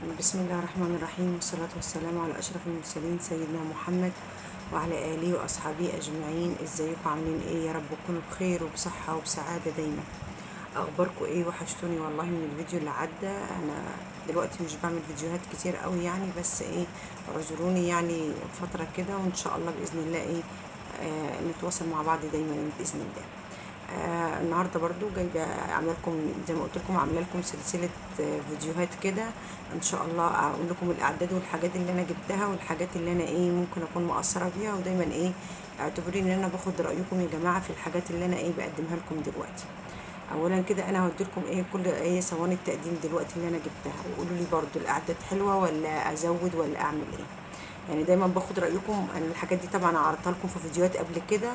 بسم الله الرحمن الرحيم، والصلاة والسلام على أشرف المرسلين سيدنا محمد وعلى آله وأصحابه أجمعين. ازيكم عاملين ايه؟ يا رب تكونوا بخير وبصحة وبسعادة دايما. أخباركم ايه؟ وحشتوني والله من الفيديو اللي عدى. أنا دلوقتي مش بعمل فيديوهات كتير قوي يعني، بس ايه، اعذروني يعني فترة كده، وإن شاء الله بإذن الله ايه نتواصل مع بعض دايما بإذن الله. النهارده برضو جايبه عامله لكم زي ما قلت لكم، عامله لكم سلسله فيديوهات كده ان شاء الله. اقول لكم الاعداد والحاجات اللي انا جبتها والحاجات اللي انا ايه ممكن اكون مقصره فيها، ودايما ايه اعتبروني ان انا باخد رايكم يا جماعه في الحاجات اللي انا ايه بقدمها لكم دلوقتي. اولا كده انا هودي لكم ايه كل ايه صواني التقديم دلوقتي اللي انا جبتها، وقولوا لي برضو الاعداد حلوه ولا ازود ولا اعمل ايه. يعني دايما باخد رايكم. انا الحاجات دي طبعا عرضتها لكم في فيديوهات قبل كده،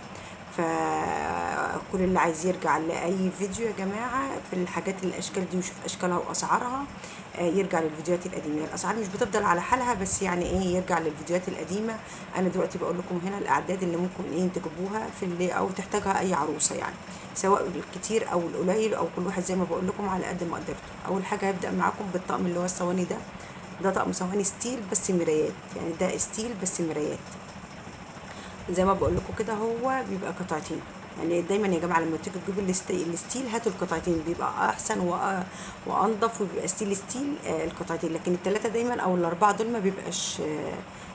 فكل اللي عايز يرجع لاي فيديو يا جماعه في الحاجات الاشكال دي ويشوف اشكالها واسعارها، يرجع للفيديوهات القديمه. الاسعار مش بتفضل على حالها، بس يعني ايه يرجع للفيديوهات القديمه. انا دلوقتي بقول لكم هنا الاعداد اللي ممكن ايه تجيبوها في اللي او تحتاجها اي عروسه، يعني سواء الكتير او القليل او كل واحد زي ما بقول لكم على قد ما قدرته. اول حاجه هبدا معاكم بالطقم اللي هو الصواني ده. ده طقم صواني ستيل بس مرايات، يعني ده ستيل بس مرايات. زي ما بقول لكم كده هو بيبقى قطعتين. يعني دايما يا جماعه لما تيجوا تجيبوا الستيل هاتوا القطعتين، بيبقى احسن وانضف، وبيبقى ستيل القطعتين. لكن الثلاثه دايما او الاربعه دول ما بيبقاش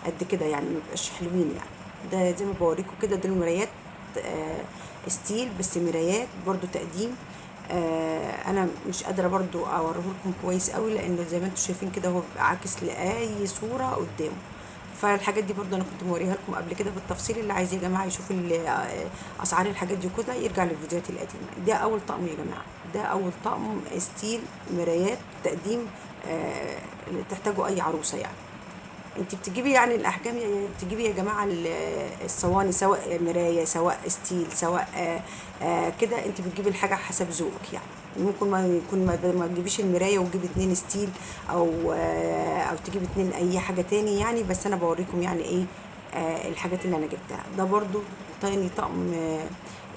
قد كده، يعني ما بيبقاش حلوين يعني. ده زي ما بوريكم كده، دول مرايات ستيل بس مرايات برضو تقديم. انا مش قادره برضو اوريه لكم كويس قوي، لانه زي ما انتم شايفين كده هو بيبقى عاكس لاي صوره قدامه. فالحاجات دي برضو انا كنت موريها لكم قبل كده بالتفصيل. اللي عايز يا جماعه يشوف اسعار الحاجات دي كده يرجع للفيديوهات القديمه. ده اول طقم يا جماعه، ده اول طقم ستيل مرايات تقديم اللي تحتاجوا اي عروسه يعني. انت بتجيبي يعني الاحجام، بتجيبي يا جماعه الصواني، سواء مرايه سواء ستيل سواء كده، انت بتجيبي الحاجه حسب ذوقك يعني. ممكن ما يكون ما تجيبيش المرايه وتجيبي اتنين ستيل، او تجيبي اتنين اي حاجه تاني يعني. بس انا بوريكم يعني ايه الحاجات اللي انا جبتها. ده برضو تاني طقم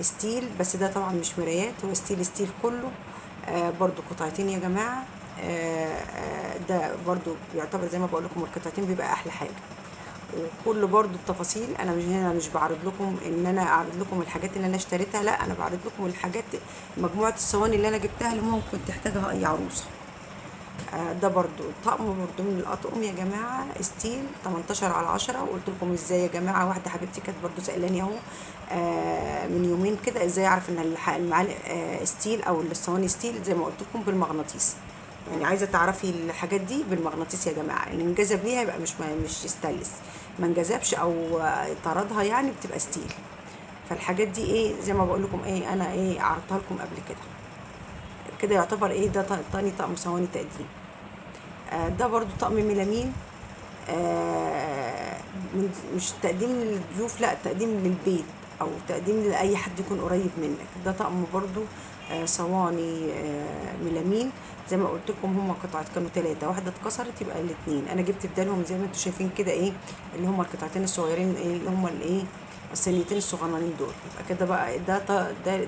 ستيل، بس ده طبعا مش مرايات، هو ستيل كله. برضو قطعتين يا جماعه. ده برضو بيعتبر زي ما بقول لكم القطعتين بيبقى احلى حاجه. وكل برضو التفاصيل انا مش هنا، مش بعرض لكم ان انا اعرض لكم الحاجات اللي انا اشتريتها، لا انا بعرض لكم الحاجات، مجموعه الصواني اللي انا جبتها اللي ممكن تحتاجها اي عروسه. ده برضو طقم برضو من الاطقم يا جماعه ستيل 18/10. وقلت لكم ازاي يا جماعه، واحده حبيبتي كانت برضو سالاني اهو من يومين كده، ازاي اعرف ان المعالق ستيل او الصواني ستيل. زي ما قلت لكم بالمغناطيس، يعني عايزه تعرفي الحاجات دي بالمغناطيس يا جماعه. اللي انجذب ليها يبقى مش ستانلس، ما انجذبش او طردها يعني بتبقى ستيل. فالحاجات دي ايه زي ما بقول لكم ايه انا ايه عرضتها لكم قبل كده. كده يعتبر ايه ده تاني طقم صواني تقديم. ده برضو طقم ميلامين. آه مش تقديم للضيوف، لا تقديم للبيت او تقديم لاي حد يكون قريب منك. ده طقم برضو صواني ميلامين. زي ما قلت لكم هم قطعات كانوا ثلاثة، واحدة اتكسرت يبقى الاثنين. انا جبت بدالهم زي ما انتم شايفين كده ايه اللي هم القطعتين الصغيرين، ايه اللي هم الايه الصينيتين الصغننين دول. يبقى كده بقى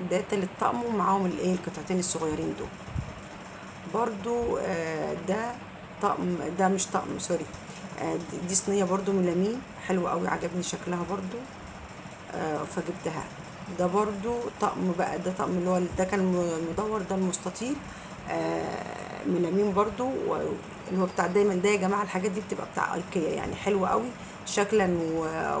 ده تالت طقم ومعاهم الايه القطعتين الصغيرين دول. برضو ده طقم، ده مش طقم سوري، دي صينية برضو ميلامين حلوة قوي، عجبني شكلها برضو فجبتها. ده برضو طقم بقى، ده طقم اللي هو ده كان مدور، ده المستطيل ميلامين برضو، اللي هو بتاع دايما ده يا جماعة. الحاجات دي بتبقى بتاع ايكيا يعني، حلوة قوي شكلا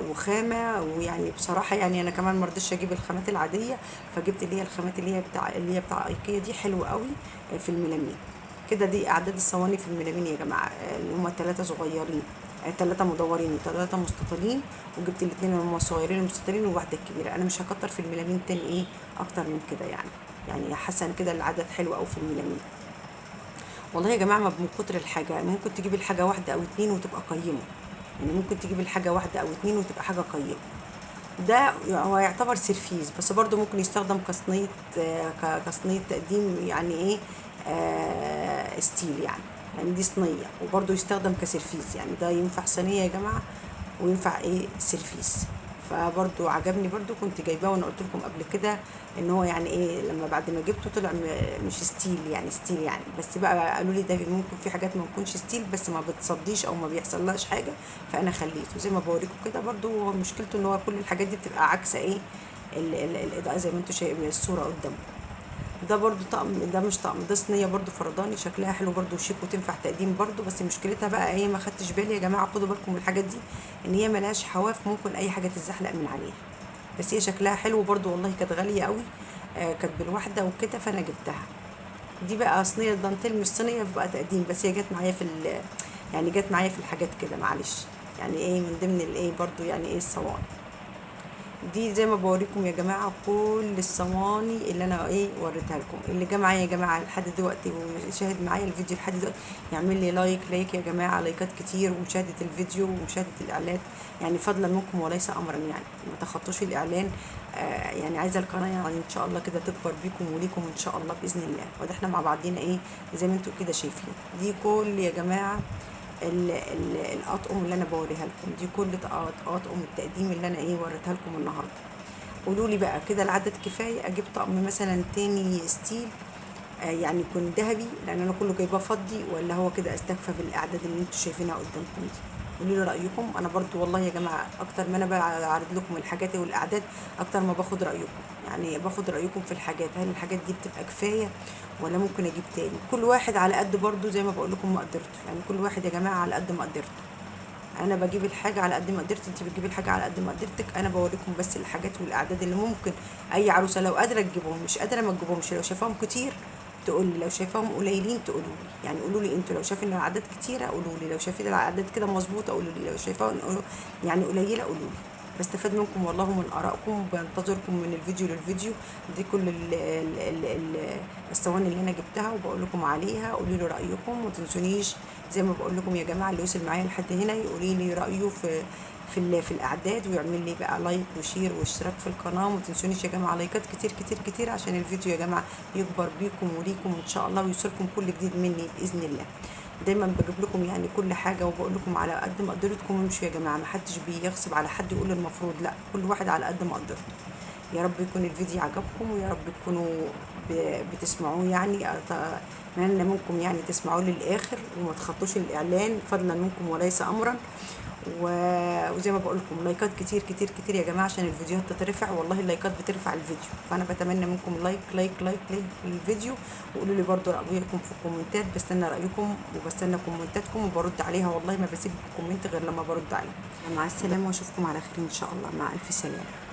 وخامة. ويعني بصراحة يعني انا كمان مرضتش اجيب الخامات العادية، فجبت اللي هي الخامات اللي هي بتاع ايكيا دي، حلوة قوي في الميلامين. كده دي اعداد الصواني في الميلامين يا جماعة، اللي هما 3 صغيرين، 3 مدورين و3 مستطيلين. وجبت الاثنين اللي هما الصغيرين المستطيلين وواحدة الكبيرة. انا مش هكتر في الميلامين تاني ايه اكتر من كده يعني. يعني حاسة كده العدد حلو قوي في الميلامين. والله يا جماعة ما من كتر الحاجة ممكن تجيب الحاجة واحدة أو اتنين وتبقى قيمة. يعني ممكن تجيب الحاجة واحدة أو اتنين وتبقى حاجة قيمة. ده هو يعتبر سيرفيس، بس برضو ممكن يستخدم كصينية كصينية تقديم يعني ايه ستيل يعني. يعني دي صينية وبرضو يستخدم كسيرفيس، يعني ده ينفع صينية يا جماعة وينفع ايه سيرفيس. فبرضو عجبني، برضو كنت جايباه وانا قلت لكم قبل كده ان هو يعني ايه، لما بعد ما جبته طلع مش ستيل يعني، ستيل يعني، بس بقى قالوا لي ده ممكن في حاجات ما تكونش ستيل بس ما بتصديش او ما بيحصلهاش حاجه، فانا خليته زي ما بوريكم كده. برضو هو مشكلته ان هو كل الحاجات دي بتبقى عكس ايه الاضاءه زي ما انتم شايفين الصوره قدامكم. ده برضو طقم، ده مش طقم، ده صينيه برضو فرداني، شكلها حلو برضو وشيك وتنفع تقديم برضو، بس مشكلتها بقى ايه، ما خدتش بالي يا جماعه، خدوا بالكم من الحاجات دي، ان هي ملهاش حواف، ممكن اي حاجه تتزحلق من عليها، بس هي شكلها حلو برضو والله، كانت غاليه قوي، كانت بالواحده وكده فانا جبتها. دي بقى صينيه دانتيل، مش صينيه بقى تقديم، بس هي جت معايا في يعني جت معايا في الحاجات كده معلش، يعني ايه من ضمن الايه برضو يعني ايه الصواني دي. زي ما بوريكم يا جماعه كل الصواني اللي انا ايه وريتها لكم، اللي جه معايا يا جماعه لحد دلوقتي وشاهد معايا الفيديو لحد دلوقتي يعمل لي لايك يا جماعه، لايكات كتير، ومشاهده الفيديو ومشاهده الاعلان، يعني فضلا منكم وليس امرا، يعني ما تخطوش الاعلان. يعني عايزه القناه يعني ان شاء الله كده تكبر بيكم وليكم ان شاء الله باذن الله، وده احنا مع بعضينا ايه زي ما انتم كده شايفين. دي كل يا جماعه الاطقم اللي انا بوريها لكم، دي كل اطقم التقديم اللي انا ايه وريتها لكم النهارده. قولوا لي بقى كده العدد كفايه اجيب طقم مثلا تاني ستيل يعني يكون ذهبي، لان انا كله جايباه فضي، ولا هو كده استكفى بالاعداد اللي انتم شايفينها قدامكم دي؟ قولوا لي رايكم. انا برضو والله يا جماعه اكتر ما انا بعرض لكم الحاجات والاعداد، اكتر ما باخد رايكم، يعني باخد رايكم في الحاجات، هل الحاجات دي بتبقى كفايه ولا ممكن اجيب تاني؟ كل واحد على قد برضو زي ما بقول لكم مقدرته، يعني كل واحد يا جماعه على قد مقدرته. انا بجيب الحاجه على قد ما قدرت، انت بتجيبي الحاجه على قد ما قدرتك، انا بوريكم بس الحاجات والاعداد اللي ممكن اي عروسه لو قادره تجيبهم، مش قادره ما تجيبهمش، لو شايفاهم كتير تقول لي، لو شايفاهم قليلين تقولوا لي، يعني قولوا لي انتوا لو شايفين الاعداد كتيره قولوا لي، لو شايفين الاعداد كده مظبوطه قولوا لي، لو شايفاهم يعني قليله قولوا لي. بستفاد منكم والله من ارائكم، وبنتظركم من الفيديو للفيديو. دي كل الصواني اللي انا جبتها وبقول لكم عليها، قولوا لي رايكم، وما تنسونيش زي ما بقول لكم يا جماعه، اللي وصل معايا لحد هنا يقولي لي رايه في الاعداد، ويعمل لي بقى لايك وشير واشتراك في القناه، وما تنسونيش يا جماعه لايكات كتير كتير كتير، عشان الفيديو يا جماعه يكبر بيكم وليكم ان شاء الله، ويوصلكم كل جديد مني باذن الله. دايما بجيب لكم يعني كل حاجه، وبقول لكم على قد ما قدرتكم امشوا يا جماعه، ما حدش بيغصب على حد يقول المفروض، لا كل واحد على قد ما قدرته. يا رب يكون الفيديو عجبكم، ويا رب تكونوا بتسمعوه، يعني اتمنى منكم يعني تسمعوه للاخر وما تخطوش الاعلان، فضلا منكم وليس امرا. وزي ما بقول لكم لايكات كتير كتير كتير يا جماعه، عشان الفيديوهات تترفع، والله اللايكات بترفع الفيديو، فانا بتمنى منكم لايك لايك لايك لايك للفيديو، وقولوا لي برضو رايكم في الكومنتات، بستنى رايكم وبستنى كومنتاتكم وبرد عليها، والله ما بسيب كومنت غير لما برد عليه. مع السلامه واشوفكم على خير ان شاء الله، مع الف سلامه.